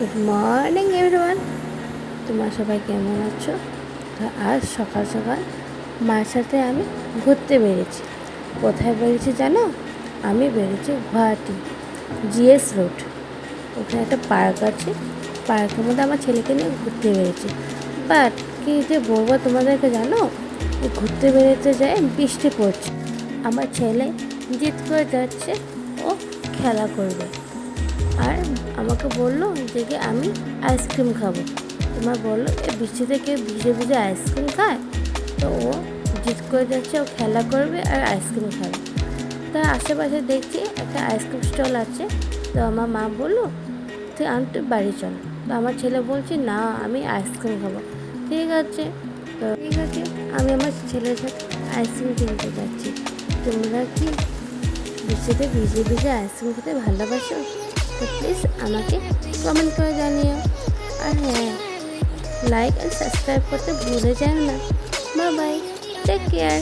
Good morning everyone, তোমরা সবাই কেমন আছো? তো আজ সকাল সকাল মার সাথে আমি ঘুরতে বেরিয়েছি। কোথায় বেরিয়েছি জানো? আমি বেরিয়েছি গুয়াহাটি জিএস রোড। ওখানে একটা পার্ক আছে, পার্কের মধ্যে আমার ছেলেকে নিয়ে ঘুরতে বেরিয়েছি। বাট কী যে বলবো তোমাদেরকে, জানো ঘুরতে বেরোতে যায় বৃষ্টি পড়ছে। আমার ছেলে জিদ করে যাচ্ছে ও খেলা করবে, আর আমাকে বললো যে কি আমি আইসক্রিম খাবো। তোমার বললো এই বৃষ্টিতে কেউ ভিজে ভিজে আইসক্রিম খায়? তো ও জিদ করে যাচ্ছে ও খেলা করবে আর আইসক্রিম খাবে। তার আশেপাশে দেখছি একটা আইসক্রিম স্টল আছে। তো আমার মা বললো তুই আনতে বাড়ি চল। তো আমার ছেলে বলছে না আমি আইসক্রিম খাবো। ঠিক আছে, তো ঠিক আছে, আমি আমার ছেলের সাথে আইসক্রিম কিনতে যাচ্ছি। তোমরা কি বৃষ্টিতে ভিজে ভিজে আইসক্রিম খেতে ভালোবাসো? তো প্লিজ আমাকে কমেন্ট করে জানিও। আর হ্যাঁ, লাইক অ্যান্ড সাবস্ক্রাইব করতে ভুলে যাও না। Bye bye, take care.